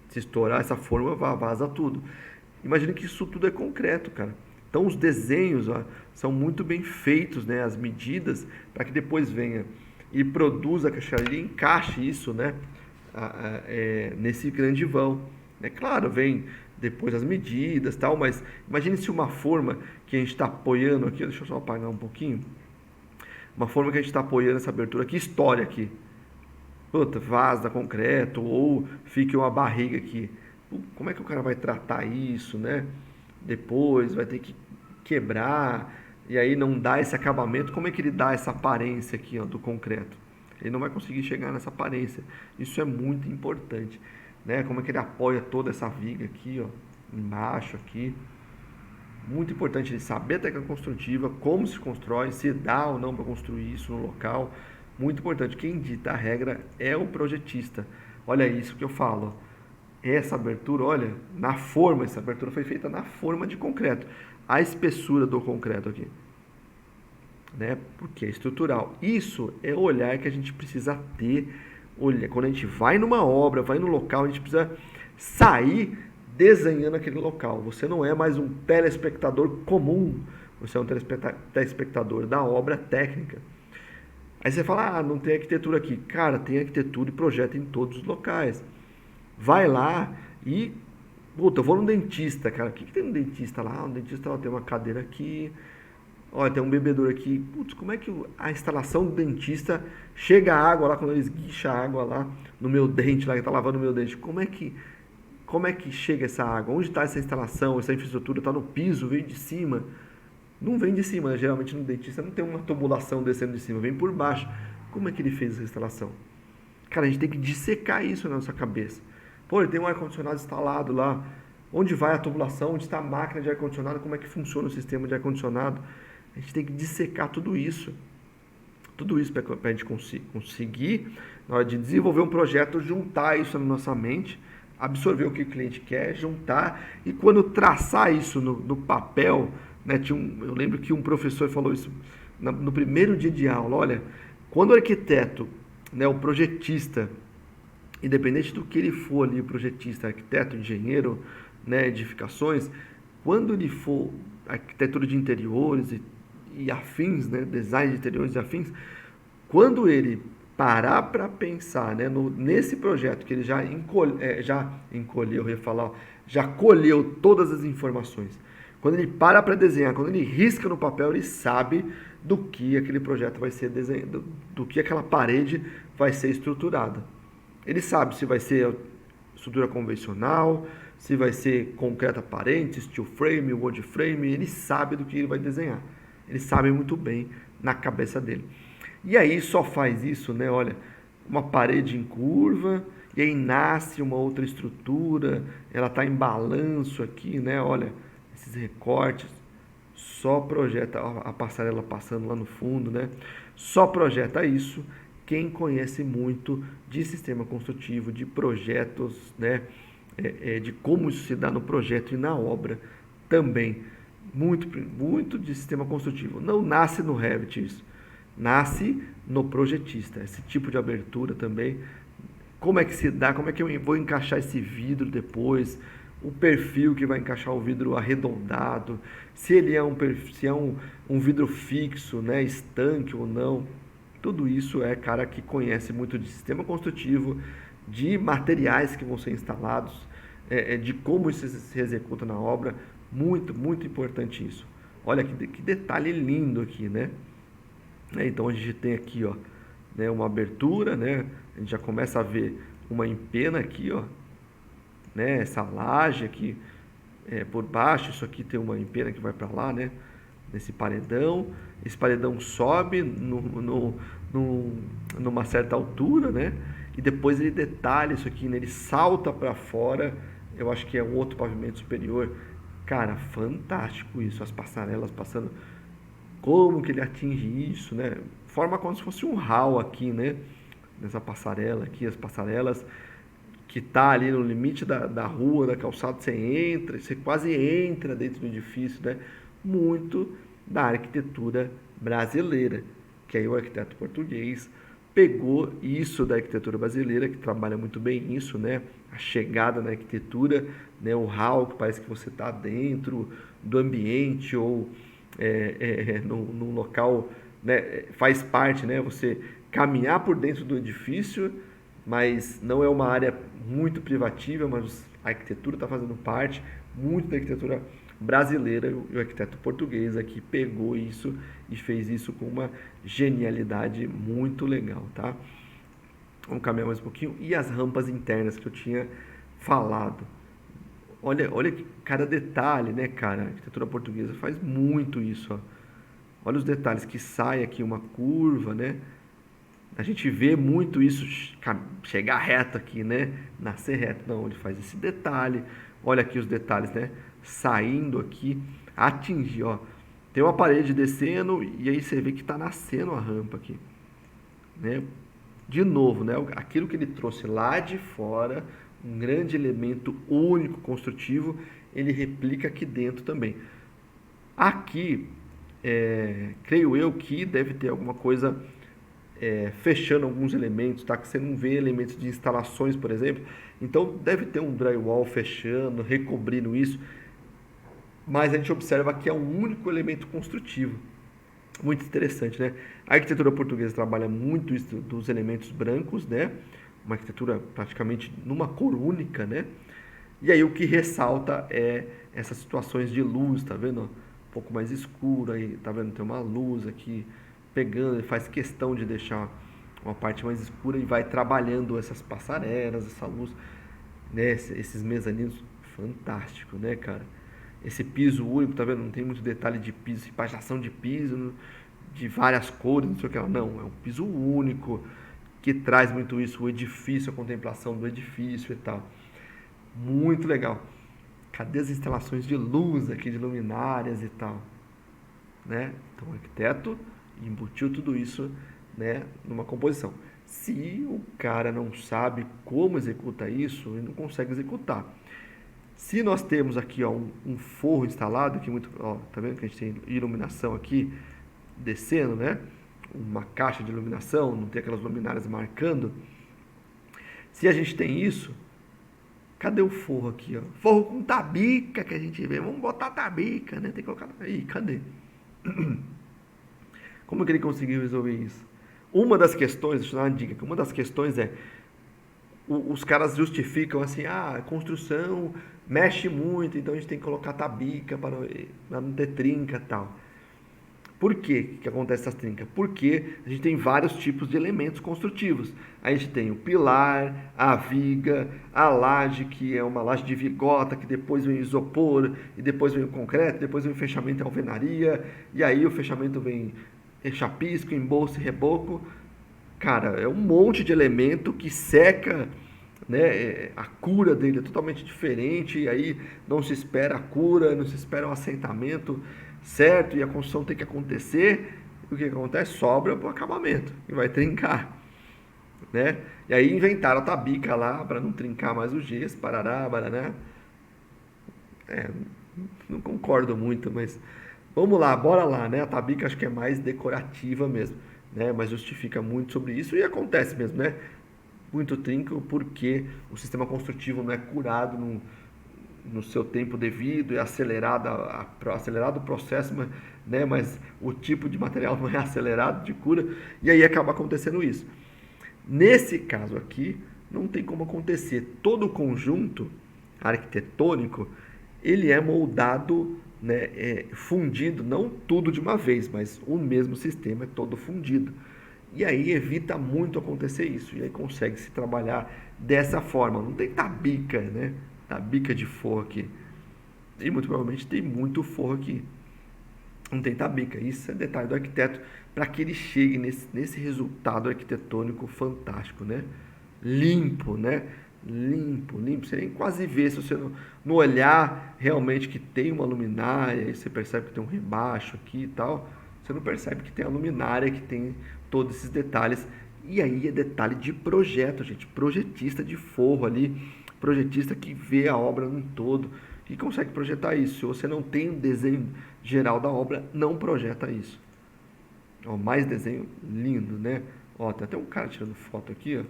Se estourar essa forma, vaza tudo. Imagina que isso tudo é concreto, cara. Então os desenhos, ó, são muito bem feitos, né? As medidas, para que depois venha e produza a caixaria e encaixe isso, né? Nesse grande vão. É claro, vem depois as medidas e tal, mas imagine se uma forma que a gente está apoiando aqui, deixa eu só apagar um pouquinho, uma forma que a gente está apoiando essa abertura aqui, história aqui, puta, vaza concreto, ou fique uma barriga aqui, como é que o cara vai tratar isso, né? Depois vai ter que quebrar, e aí não dá esse acabamento, como é que ele dá essa aparência aqui, ó, do concreto? Ele não vai conseguir chegar nessa aparência. Isso é muito importante, né? Como é que ele apoia toda essa viga aqui, ó, embaixo aqui. Muito importante ele saber a técnica construtiva, como se constrói, se dá ou não para construir isso no local. Muito importante. Quem dita a regra é o projetista. Olha isso que eu falo. Essa abertura, olha, na forma, essa abertura foi feita na forma de concreto. A espessura do concreto aqui, né? Porque é estrutural. Isso é o olhar que a gente precisa ter. Olha, quando a gente vai numa obra, vai no local, a gente precisa sair desenhando aquele local. Você não é mais um telespectador comum. você é um telespectador da obra técnica. Aí você fala, não tem arquitetura aqui. Cara, tem arquitetura e projeto em todos os locais. Vai lá e... Puta, eu vou no dentista, cara. O que tem no dentista lá? No dentista tem uma cadeira aqui. Olha, tem um bebedouro aqui. Putz, como é que a instalação do dentista chega a água lá, quando ele esguicha a água lá no meu dente, lá que tá lavando o meu dente? Como é que chega essa água? Onde está essa instalação, essa infraestrutura? Está no piso, veio de cima? Não vem de cima, né? Geralmente no dentista não tem uma tubulação descendo de cima, vem por baixo. Como é que ele fez essa instalação? Cara, a gente tem que dissecar isso na nossa cabeça. Pô, ele tem um ar-condicionado instalado lá. Onde vai a tubulação? Onde está a máquina de ar-condicionado? Como é que funciona o sistema de ar-condicionado? A gente tem que dissecar tudo isso. Tudo isso para a gente conseguir, na hora de desenvolver um projeto, juntar isso na nossa mente, absorver o que o cliente quer, juntar, e quando traçar isso no papel, né, eu lembro que um professor falou isso no primeiro dia de aula, olha, quando o arquiteto, né, o projetista, independente do que ele for ali, o projetista, arquiteto, engenheiro, né, edificações, quando ele for arquitetura de interiores e afins, né, design de interiores e afins, quando ele parar para pensar, né, nesse projeto que ele já encolheu, eu ia falar, já colheu todas as informações, quando ele para desenhar, quando ele risca no papel, ele sabe do que aquele projeto vai ser desenhado, do que aquela parede vai ser estruturada. Ele sabe se vai ser estrutura convencional, se vai ser concreto aparente, steel frame, wood frame, ele sabe do que ele vai desenhar. Ele sabe muito bem na cabeça dele. E aí só faz isso, né? Olha, uma parede em curva, e aí nasce uma outra estrutura, ela está em balanço aqui, né? Olha, esses recortes, só projeta a passarela passando lá no fundo, né? Só projeta isso quem conhece muito de sistema construtivo, de projetos, né? De como isso se dá no projeto e na obra também. Muito de sistema construtivo. Não nasce no Revit isso. Nasce no projetista. Esse tipo de abertura também. Como é que se dá? Como é que eu vou encaixar esse vidro depois? O perfil que vai encaixar o vidro arredondado. Se ele é um vidro fixo, né? Estanque ou não. Tudo isso é cara que conhece muito de sistema construtivo, de materiais que vão ser instalados, de como isso se executa na obra. Muito, muito importante isso. Olha que detalhe lindo aqui, né? Então a gente tem aqui, ó, né, uma abertura, né? A gente já começa a ver uma empena aqui, ó, né? Essa laje aqui por baixo, isso aqui tem uma empena que vai para lá, né? Nesse paredão. Esse paredão sobe numa certa altura, né? E depois ele detalha isso aqui, né? Ele salta para fora. Eu acho que é um outro pavimento superior. Cara, fantástico isso, as passarelas passando. Como que ele atinge isso, né? Forma como se fosse um hall aqui, né? Nessa passarela aqui, as passarelas que tá ali no limite da rua, da calçada, você quase entra dentro do edifício, né? Muito da arquitetura brasileira, que aí o arquiteto português pegou isso da arquitetura brasileira, que trabalha muito bem isso, né? A chegada na arquitetura, né? O hall, que parece que você está dentro do ambiente ou num local, né? Faz parte, né? Você caminhar por dentro do edifício, mas não é uma área muito privativa, mas a arquitetura está fazendo parte muito da arquitetura brasileira, e o arquiteto português aqui pegou isso e fez isso com uma genialidade muito legal, tá? Vamos caminhar mais um pouquinho. E as rampas internas que eu tinha falado. Olha que cada detalhe, né, cara? A arquitetura portuguesa faz muito isso, ó. Olha os detalhes, que sai aqui uma curva, né? A gente vê muito isso chegar reto aqui, né? Nascer reto. Não, ele faz esse detalhe. Olha aqui os detalhes, né? Saindo aqui, atingir, ó. Tem uma parede descendo e aí você vê que está nascendo a rampa aqui, né? De novo, né? Aquilo que ele trouxe lá de fora, um grande elemento único construtivo, ele replica aqui dentro também. Aqui, creio eu que deve ter alguma coisa fechando alguns elementos, tá? Que você não vê elementos de instalações, por exemplo. Então, deve ter um drywall fechando, recobrindo isso. mas a gente observa que é um único elemento construtivo. Muito interessante, né? A arquitetura portuguesa trabalha muito isso dos elementos brancos, né? Uma arquitetura praticamente numa cor única, né? E aí o que ressalta é essas situações de luz, tá vendo? Um pouco mais escuro aí, tá vendo? Tem uma luz aqui pegando, ele faz questão de deixar uma parte mais escura e vai trabalhando essas passarelas, essa luz, né? Esses mezaninos, fantástico, né, cara? Esse piso único, tá vendo? Não tem muito detalhe de piso, repaginação de piso, de várias cores, não sei o que lá. Não, é um piso único que traz muito isso, o edifício, a contemplação do edifício e tal. Muito legal. Cadê as instalações de luz aqui, de luminárias e tal? Né? Então o arquiteto embutiu tudo isso, né, numa composição. Se o cara não sabe como executa isso, ele não consegue executar. Se nós temos aqui ó, um forro instalado, aqui muito, ó, tá vendo que a gente tem iluminação aqui descendo, né? Uma caixa de iluminação, não tem aquelas luminárias marcando. Se a gente tem isso, cadê o forro aqui, ó? Forro com tabica que a gente vê. Vamos botar tabica, né? Tem que colocar. Aí, cadê? Como que ele conseguiu resolver isso? Uma das questões, deixa eu dar uma dica, que uma das questões é os caras justificam assim, a construção mexe muito, então a gente tem que colocar tabica para não ter trinca e tal. Por que acontece essas trincas? Porque a gente tem vários tipos de elementos construtivos. A gente tem o pilar, a viga, a laje, que é uma laje de vigota, que depois vem o isopor, e depois vem o concreto, depois vem o fechamento em alvenaria, e aí o fechamento vem em chapisco, embolso e reboco. Cara, é um monte de elemento que seca, né? A cura dele é totalmente diferente, e aí não se espera a cura, não se espera o assentamento certo, e a construção tem que acontecer, e o que acontece? Sobra para o acabamento, e vai trincar, né? E aí inventaram a tabica lá, para não trincar mais o gesso, parará, baraná. É, não concordo muito, mas vamos lá, bora lá, né? A tabica acho que é mais decorativa mesmo, né? Mas justifica muito sobre isso, e acontece mesmo, né? Muito trinco porque o sistema construtivo não é curado no seu tempo devido, é acelerado o processo, né, mas o tipo de material não é acelerado de cura, e aí acaba acontecendo isso. Nesse caso aqui, não tem como acontecer. Todo o conjunto arquitetônico, ele é moldado, né, fundido, não tudo de uma vez, mas o mesmo sistema é todo fundido. E aí evita muito acontecer isso, e aí consegue se trabalhar dessa forma. Não tem tabica, né? Tabica de forro aqui. E muito provavelmente tem muito forro aqui. Não tem tabica. Isso é detalhe do arquiteto para que ele chegue nesse resultado arquitetônico fantástico, né? Limpo, né? Limpo, limpo. Você nem quase vê se você não olhar realmente que tem uma luminária, e você percebe que tem um rebaixo aqui e tal. Você não percebe que tem a luminária, que tem todos esses detalhes. E aí é detalhe de projeto, gente. Projetista de forro ali, projetista que vê a obra no todo e consegue projetar isso. Se você não tem um desenho geral da obra, não projeta isso. Ó, mais desenho lindo, né? Ó, tem até um cara tirando foto aqui, ó,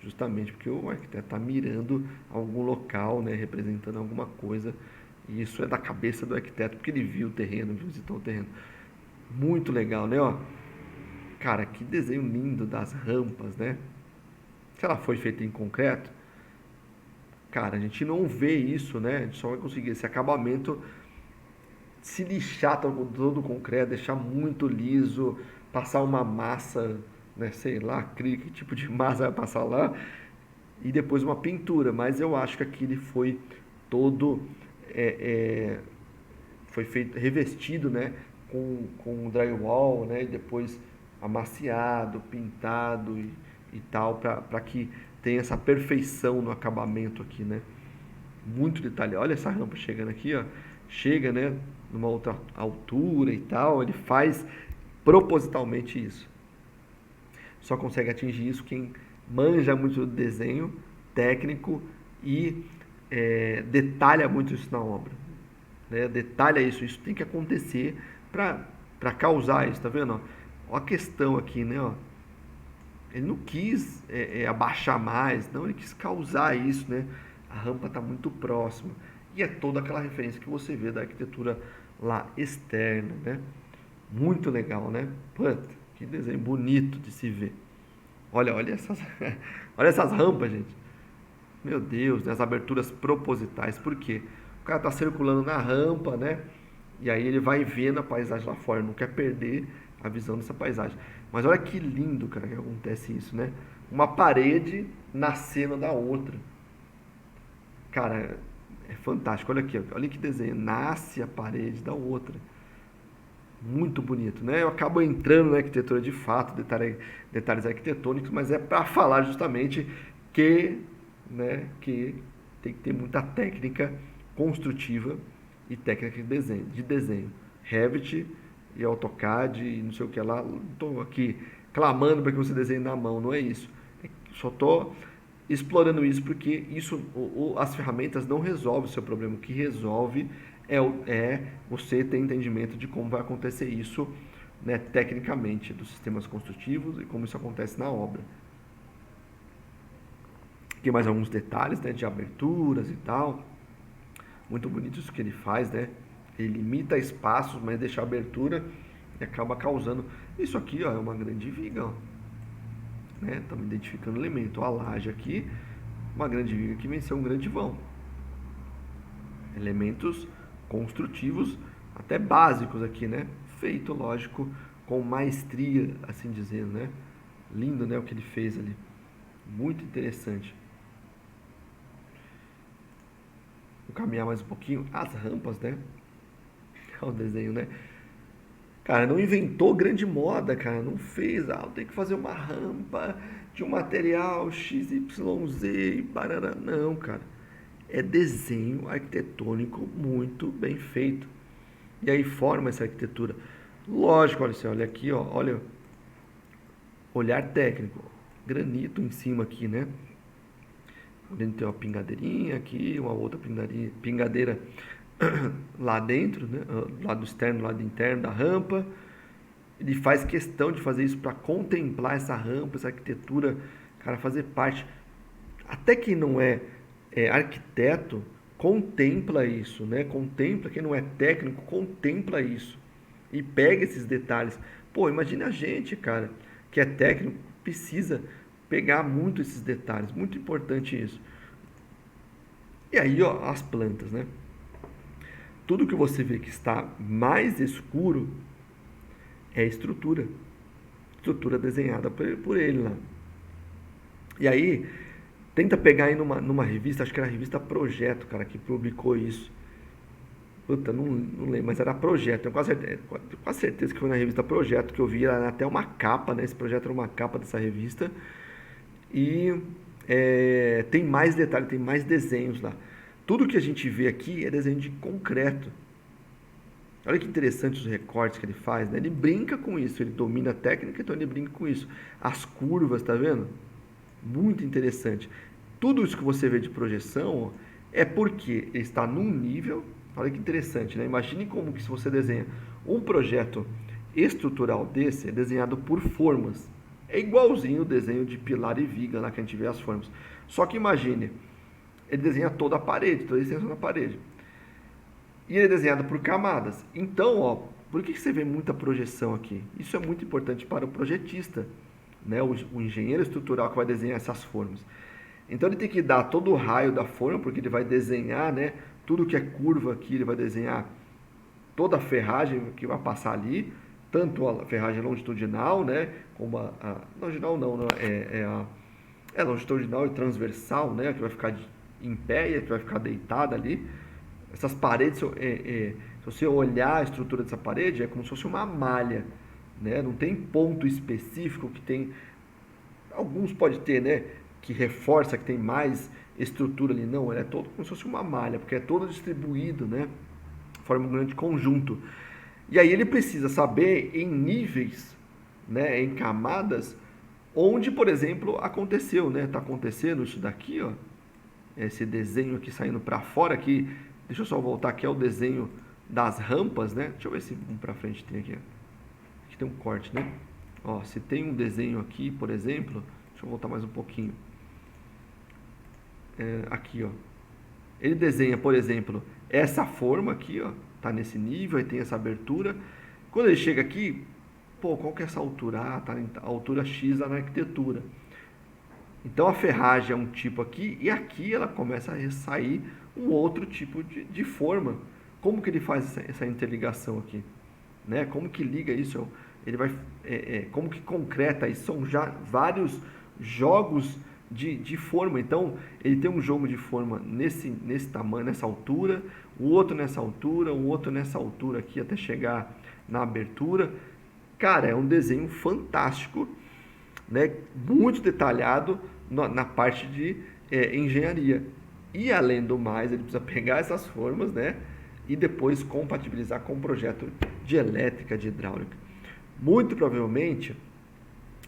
justamente porque o arquiteto está mirando algum local, né, representando alguma coisa. E isso é da cabeça do arquiteto, porque ele viu o terreno, visitou o terreno. Muito legal, né? Ó, cara, que desenho lindo das rampas, né? Se ela foi feita em concreto, cara, a gente não vê isso, né? A gente só vai conseguir esse acabamento se lixar todo o concreto, deixar muito liso, passar uma massa, né? Sei lá, que tipo de massa vai passar lá, e depois uma pintura. Mas eu acho que aquele foi todo foi feito revestido, né? Com drywall, né? E depois amaciado, pintado e tal, para que tenha essa perfeição no acabamento aqui, né? Muito detalhe. Olha essa rampa chegando aqui, ó. Chega, né? Numa outra altura e tal. Ele faz propositalmente isso. Só consegue atingir isso quem manja muito do desenho técnico e detalha muito isso na obra, né? Detalha isso. Isso tem que acontecer para causar isso, tá vendo? Ó a questão aqui, né? Ó. Ele não quis abaixar mais, não, ele quis causar isso, né? A rampa está muito próxima. e é toda aquela referência que você vê da arquitetura lá externa, né? Muito legal, né? Puta, que desenho bonito de se ver. Olha essas, olha essas rampas, gente. Meu Deus, né? As aberturas propositais. Por quê? O cara tá circulando na rampa, né? E aí ele vai vendo a paisagem lá fora, não quer perder a visão dessa paisagem. Mas olha que lindo, cara, que acontece isso, né? Uma parede nascendo da outra. Cara, é fantástico. Olha aqui, olha que desenho. Nasce a parede da outra. Muito bonito, né? Eu acabo entrando na arquitetura de fato, detalhes arquitetônicos, mas é para falar justamente que, né, que tem que ter muita técnica construtiva e técnica de desenho. Revit e AutoCAD e não sei o que lá. Estou aqui clamando para que você desenhe na mão, não é isso. Só estou explorando isso porque as ferramentas não resolvem o seu problema. O que resolve é você ter entendimento de como vai acontecer isso, né, tecnicamente, dos sistemas construtivos e como isso acontece na obra. Aqui mais alguns detalhes, né, de aberturas e tal. Muito bonito isso que ele faz, né? Ele limita espaços, mas deixa abertura e acaba causando. Isso aqui, ó, é uma grande viga, ó, né? Estamos identificando elemento. A laje aqui, uma grande viga que venceu um grande vão. Elementos construtivos até básicos aqui, né? Feito, lógico, com maestria, assim dizendo, né? Lindo, né, o que ele fez ali. Muito interessante. Vou caminhar mais um pouquinho. As rampas, né? Olha o desenho, né? Cara, não inventou grande moda, cara. Não fez, tem que fazer uma rampa de um material XYZ e barará. Não, cara. É desenho arquitetônico muito bem feito. E aí forma essa arquitetura. Lógico, olha, você olha aqui, ó, olha, olhar técnico. Granito em cima aqui, né? Dentro tem uma pingadeirinha aqui, uma outra pingadeira lá dentro, né? Lado externo, lado interno da rampa. Ele faz questão de fazer isso para contemplar essa rampa, essa arquitetura, cara, fazer parte. Até quem não é arquiteto contempla isso, né? Contempla, quem não é técnico contempla isso e pega esses detalhes. Pô, imagina a gente, cara, que é técnico, precisa pegar muito esses detalhes, muito importante isso. E aí, ó, as plantas, né? Tudo que você vê que está mais escuro é estrutura. Estrutura desenhada por ele lá. E aí, tenta pegar aí numa revista, acho que era a revista Projeto, cara, que publicou isso. Puta, não lembro, mas era Projeto. Tenho quase certeza que foi na revista Projeto que eu vi. Era até uma capa, né? Esse projeto era uma capa dessa revista. E tem mais detalhes, tem mais desenhos lá. Tudo que a gente vê aqui é desenho de concreto. Olha que interessante os recortes que ele faz, né? Ele brinca com isso, ele domina a técnica, então ele brinca com isso. As curvas, tá vendo? Muito interessante. Tudo isso que você vê de projeção, ó, é porque ele está num nível. Olha que interessante, né? Imagine como que se você desenha um projeto estrutural desse, é desenhado por formas. É igualzinho o desenho de pilar e viga lá que a gente vê as formas. Só que imagine, ele desenha toda a parede, toda a extensão da parede. E ele é desenhado por camadas. Então, ó, por que você vê muita projeção aqui? Isso é muito importante para o projetista, né? O engenheiro estrutural que vai desenhar essas formas. Então ele tem que dar todo o raio da forma, porque ele vai desenhar, né? Tudo que é curva aqui, ele vai desenhar toda a ferragem que vai passar ali, tanto a ferragem longitudinal, né? Como longitudinal não, longitudinal e transversal, né? Que vai ficar em pé e que vai ficar deitada ali. Essas paredes, se você olhar a estrutura dessa parede, é como se fosse uma malha, né? Não tem ponto específico que tem. Alguns pode ter, né? Que reforça que tem mais estrutura ali. Não, ele é todo como se fosse uma malha, porque é todo distribuído, né? Forma um grande conjunto. E aí ele precisa saber em níveis, né? Em camadas, onde, por exemplo, aconteceu, né? Tá acontecendo isso daqui, ó. Esse desenho aqui saindo para fora aqui. Deixa eu só voltar aqui ao desenho das rampas, né? Deixa eu ver se um para frente tem aqui. Aqui tem um corte, né? Ó, se tem um desenho aqui, por exemplo, deixa eu voltar mais um pouquinho. Aqui, ó. Ele desenha, por exemplo, essa forma aqui, ó, tá nesse nível, aí tem essa abertura. Quando ele chega aqui, pô, qual que é essa altura? Ah, tá a altura X lá na arquitetura. Então a ferragem é um tipo aqui, e aqui ela começa a sair um outro tipo de forma. Como que ele faz essa interligação aqui? Né? Como que liga isso? Ele vai, como que concreta isso? São já vários jogos de forma. Então ele tem um jogo de forma nesse tamanho, nessa altura, o outro nessa altura, o outro nessa altura aqui até chegar na abertura. Cara, é um desenho fantástico, né, muito detalhado na parte de engenharia. E além do mais, ele precisa pegar essas formas, né, e depois compatibilizar com o projeto de elétrica, de hidráulica. Muito provavelmente,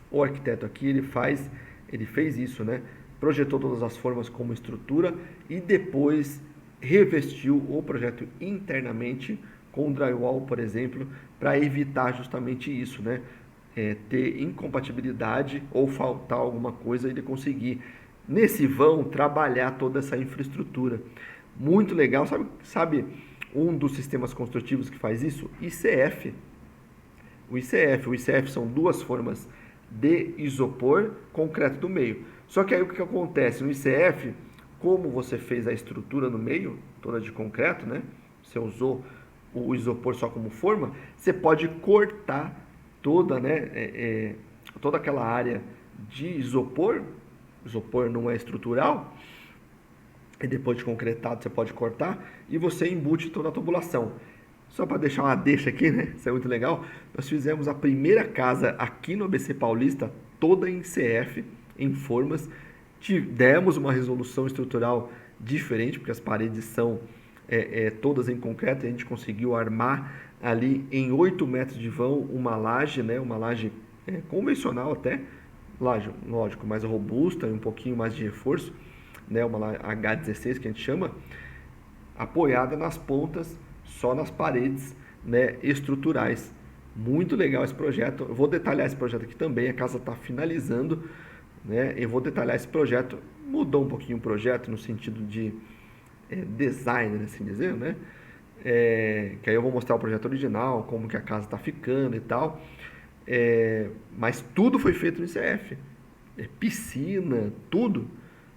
o arquiteto aqui ele fez isso, né, projetou todas as formas como estrutura e depois revestiu o projeto internamente com drywall, por exemplo, para evitar justamente isso, né? Ter incompatibilidade ou faltar alguma coisa e ele conseguir, nesse vão, trabalhar toda essa infraestrutura. Muito legal. Sabe um dos sistemas construtivos que faz isso? ICF. O ICF são duas formas de isopor, concreto do meio. Só que aí o que acontece? No ICF, como você fez a estrutura no meio, toda de concreto, né? Você usou o isopor só como forma, você pode cortar toda, né, toda aquela área de isopor não é estrutural, e depois de concretado você pode cortar, e você embute toda a tubulação. Só para deixar uma deixa aqui, né? Isso é muito legal. Nós fizemos a primeira casa aqui no ABC Paulista, toda em CF, em formas. Demos uma resolução estrutural diferente, porque as paredes são todas em concreto. A gente conseguiu armar ali em 8 metros de vão uma laje, né? Uma laje convencional até, laje, lógico, mais robusta e um pouquinho mais de reforço, né? Uma laje H16 que a gente chama, apoiada nas pontas, só nas paredes, né, estruturais. Muito legal esse projeto. Eu vou detalhar esse projeto aqui também. A casa está finalizando, né? Eu vou detalhar esse projeto. Mudou um pouquinho o projeto no sentido de design, assim dizer, né? Que aí eu vou mostrar o projeto original, como que a casa está ficando e tal. Mas tudo foi feito no ICF. Piscina, tudo.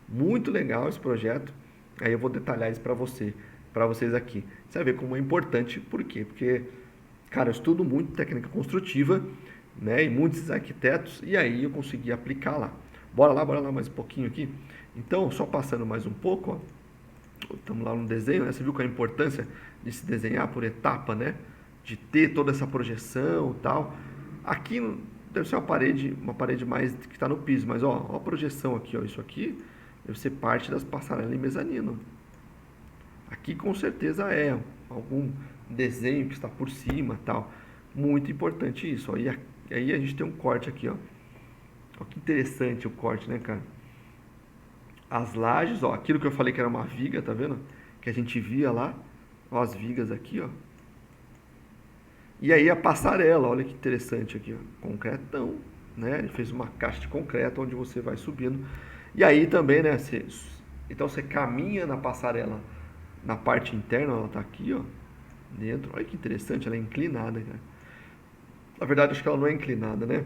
Muito legal esse projeto. Aí eu vou detalhar isso para vocês aqui. Você vai ver como é importante. Por quê? Porque, cara, eu estudo muito técnica construtiva, né? E muitos arquitetos, e aí eu consegui aplicar lá. Bora lá mais um pouquinho aqui. Então, só passando mais um pouco, ó. Estamos lá no desenho, né? Você viu qual é a importância de se desenhar por etapa, né? De ter toda essa projeção e tal. Aqui deve ser uma parede mais que está no piso, mas ó a projeção aqui, ó. Isso aqui deve ser parte das passarelas e mezanino. Aqui com certeza é algum desenho que está por cima, tal. Muito importante isso, ó. E aí a gente tem um corte aqui, ó. Olha que interessante o corte, né, cara? As lajes, ó, aquilo que eu falei que era uma viga, tá vendo? Que a gente via lá, ó, as vigas aqui, ó. E aí a passarela, olha que interessante aqui, ó. Concretão, né? Ele fez uma caixa de concreto onde você vai subindo. E aí também, né, então você caminha na passarela, na parte interna, ela tá aqui, ó, dentro. Olha que interessante, ela é inclinada, cara. Na verdade, acho que ela não é inclinada, né?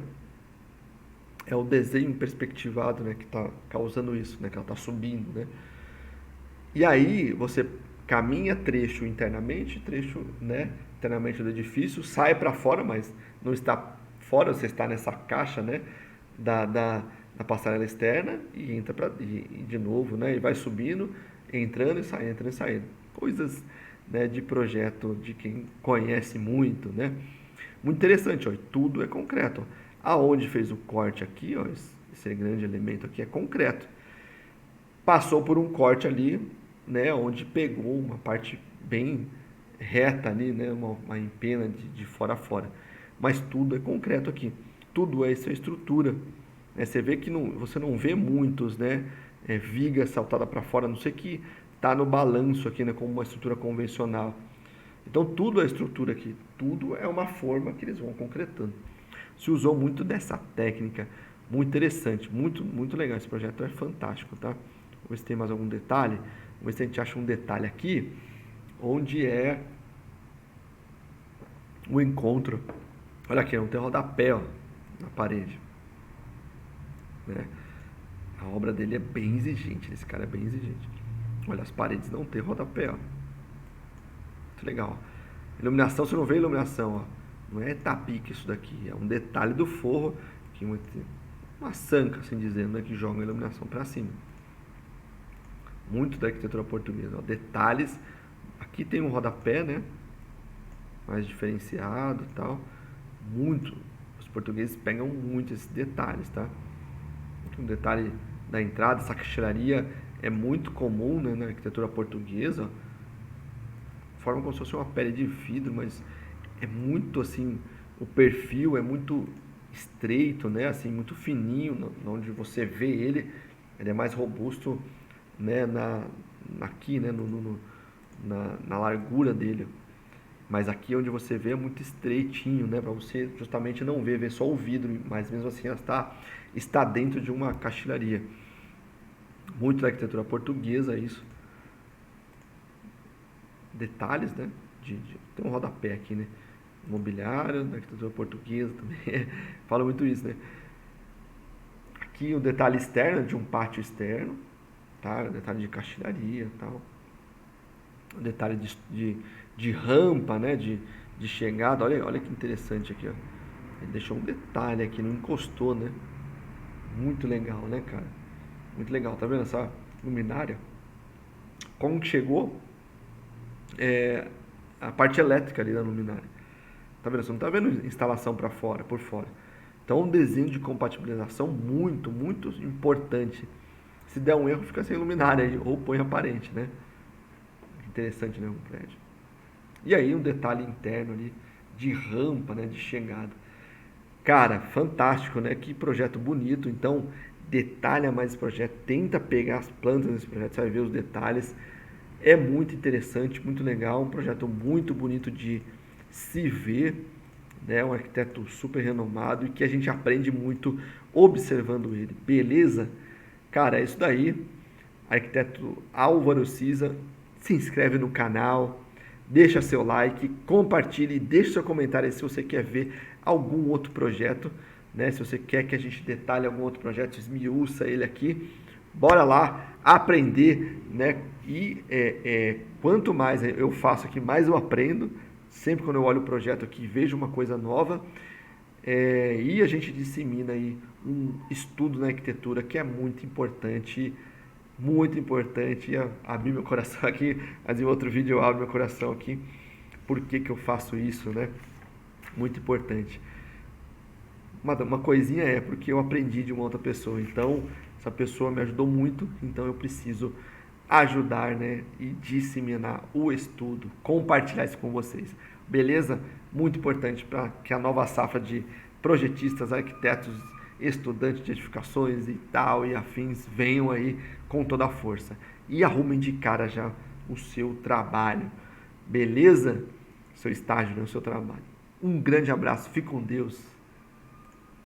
É o desenho perspectivado, né, que está causando isso, né, que ela está subindo, né? E aí você caminha trecho internamente, né, internamente do edifício, sai para fora, mas não está fora, você está nessa caixa, né, da passarela externa e entra e de novo, né, e vai subindo, entrando e saindo. Coisas, né, de projeto de quem conhece muito, né? Muito interessante, ó, tudo é concreto, ó. Aonde fez o corte aqui, ó, esse grande elemento aqui é concreto. Passou por um corte ali, né, onde pegou uma parte bem reta ali, né, uma empena de fora a fora. Mas tudo é concreto aqui. Tudo é essa estrutura. Você vê que você não vê muitos, né, viga saltada para fora, a não sei que tá no balanço aqui, né, como uma estrutura convencional. Então tudo é estrutura aqui. Tudo é uma forma que eles vão concretando. Se usou muito dessa técnica, muito interessante, muito legal. Esse projeto é fantástico, tá? Vou ver se tem mais algum detalhe. Vamos ver se a gente acha um detalhe aqui, onde é o encontro. Olha aqui, não tem rodapé, ó, na parede, né? A obra dele é bem exigente, esse cara é bem exigente. Olha, as paredes não tem rodapé, ó. Muito legal. Iluminação, você não vê iluminação, ó. Não é tapique isso daqui, é um detalhe do forro, que uma sanca, assim dizendo, né, que joga a iluminação para cima. Muito da arquitetura portuguesa, ó. Detalhes. Aqui tem um rodapé, né, mais diferenciado e tal. Muito. Os portugueses pegam muito esses detalhes, tá? Um detalhe da entrada, essa caixilharia é muito comum, né, na arquitetura portuguesa. Forma como se fosse uma pele de vidro, mas é muito assim, o perfil é muito estreito, né, assim, muito fininho, onde você vê ele é mais robusto, né, aqui, né, na largura dele. Mas aqui onde você vê é muito estreitinho, né, para você justamente não ver só o vidro, mas mesmo assim ela está dentro de uma caixilharia. Muito da arquitetura portuguesa isso. Detalhes, né? Tem um rodapé aqui, né? Mobiliário, da arquitetura portuguesa também. Fala muito isso, né? Aqui o detalhe externo, de um pátio externo, tá? O detalhe de caixilharia e tal. O detalhe de rampa, né? De chegada. Olha que interessante aqui, ó. Ele deixou um detalhe aqui, não encostou, né? Muito legal, né, cara? Muito legal. Tá vendo essa luminária? Como que chegou? A parte elétrica ali da luminária. Tá vendo? Você não tá vendo instalação para fora, por fora. Então, um desenho de compatibilização muito, muito importante. Se der um erro, fica sem luminária aí, ou põe aparente, né? Interessante, né? Um prédio. E aí, um detalhe interno ali de rampa, né? De chegada. Cara, fantástico, né? Que projeto bonito. Então, detalha mais esse projeto. Tenta pegar as plantas desse projeto, você vai ver os detalhes. É muito interessante, muito legal, um projeto muito bonito de se ver, né? Um arquiteto super renomado e que a gente aprende muito observando ele, beleza? Cara, é isso daí, arquiteto Álvaro Siza, se inscreve no canal, deixa seu like, compartilhe, deixa seu comentário aí se você quer ver algum outro projeto, né? Se você quer que a gente detalhe algum outro projeto, esmiuça ele aqui. Bora lá aprender, né? E quanto mais eu faço aqui, mais eu aprendo. Sempre quando eu olho o projeto aqui, vejo uma coisa nova. E a gente dissemina aí um estudo na arquitetura que é muito importante. Muito importante. Abrir meu coração aqui, mas em outro vídeo eu abro meu coração aqui. Por que que eu faço isso, né? Muito importante. Uma coisinha porque eu aprendi de uma outra pessoa. Então, essa pessoa me ajudou muito, então eu preciso ajudar, né, e disseminar o estudo, compartilhar isso com vocês. Beleza? Muito importante para que a nova safra de projetistas, arquitetos, estudantes de edificações e tal e afins venham aí com toda a força. E arrumem de cara já o seu trabalho. Beleza? Seu estágio, né, o seu trabalho. Um grande abraço, fique com Deus.